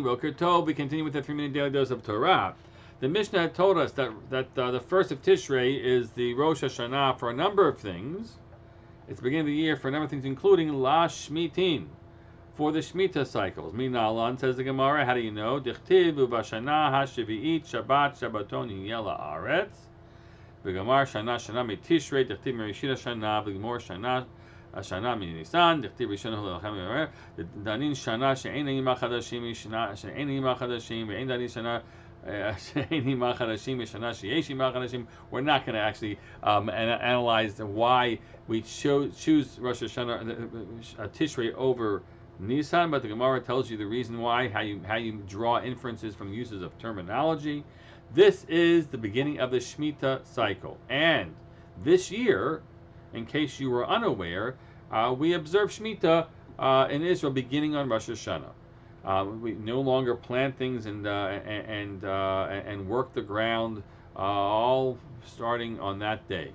morning. Boker Tov. We continue with the 3-minute daily dose of Torah. The Mishnah had told us that the first of Tishrei is the Rosh Hashanah for a number of things. It's the beginning of the year for a number of things, including La Shmitin, for the Shemitah cycles. Minalan, says the Gemara. How do you know? Dichtiv uvashana hashavi'it Shabbat Shabbaton yela aretz. V'gamar shana shana mitishrei dichtiv merishit shana v'gmor shana השנה מניסן, דכתיב ראשון הלכם ואומר, דנין שנה שאין אימה חדשים, שאין אימה חדשים, ואין דנין שנה שאין אימה חדשים, ושנה שיש אימה חדשים. We're not going to actually analyze why we choose Rosh Hashanah, Tishrei over Nisan, but the Gemara tells you the reason why, how you draw inferences from the uses of terminology. This is the beginning of the Shemitah cycle, and this year, in case you were unaware, we observe Shemitah in Israel beginning on Rosh Hashanah. We no longer plant things and work the ground, all starting on that day.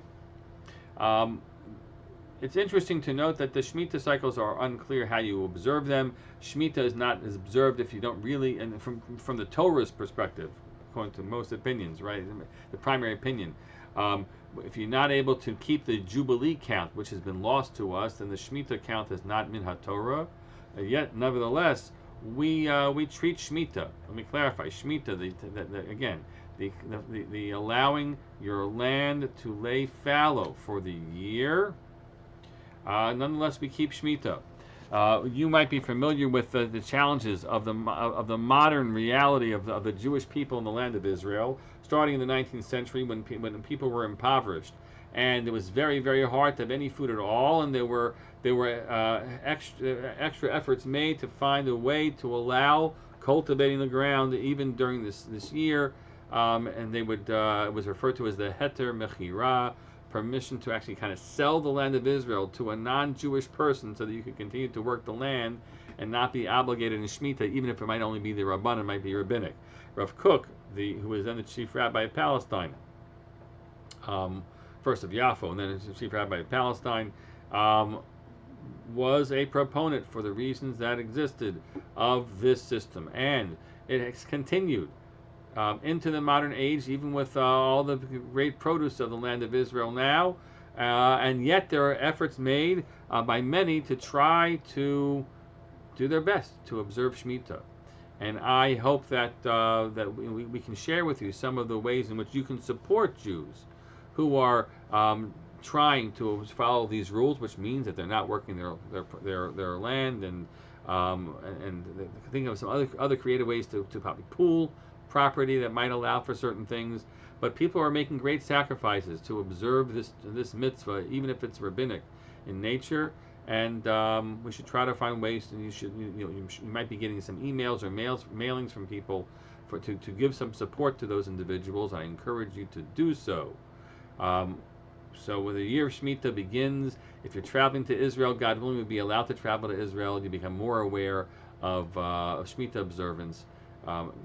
It's interesting to note that the Shemitah cycles are unclear how you observe them. Shemitah is not observed if you don't really, and from the Torah's perspective, according to most opinions, right, the primary opinion. If you're not able to keep the Jubilee count, which has been lost to us, then the Shemitah count is not min HaTorah. Yet, nevertheless, we treat Shemitah. Let me clarify. Shemitah, the allowing your land to lay fallow for the year. Nonetheless, we keep Shemitah. You might be familiar with the challenges of the modern reality of the Jewish people in the land of Israel, starting in the 19th century when people were impoverished, and it was very, very hard to have any food at all, and there were extra efforts made to find a way to allow cultivating the ground even during this year, and they would it was referred to as the heter mechira, permission to actually kind of sell the land of Israel to a non-Jewish person so that you could continue to work the land and not be obligated in Shemitah, even if it might only be the Rabban, it might be rabbinic. Rav Kook, who was then the chief rabbi of Palestine, first of Yaffo and then the chief rabbi of Palestine, was a proponent for the reasons that existed of this system, and it has continued into the modern age, even with all the great produce of the land of Israel now, and yet there are efforts made by many to try to do their best to observe Shemitah. And I hope that we can share with you some of the ways in which you can support Jews who are trying to follow these rules, which means that they're not working their land, and think of some other creative ways to probably pool property that might allow for certain things. But people are making great sacrifices to observe this mitzvah, even if it's rabbinic in nature. And we should try to find ways. And you might be getting some emails or mailings from people to give some support to those individuals. I encourage you to do so. So when the year of Shemitah begins, if you're traveling to Israel, God willing, you'll be allowed to travel to Israel. You become more aware of Shemitah observance.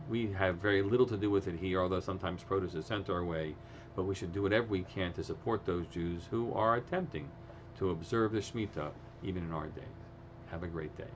We have very little to do with it here, although sometimes produce is sent our way. But we should do whatever we can to support those Jews who are attempting to observe the Shemitah even in our days. Have a great day.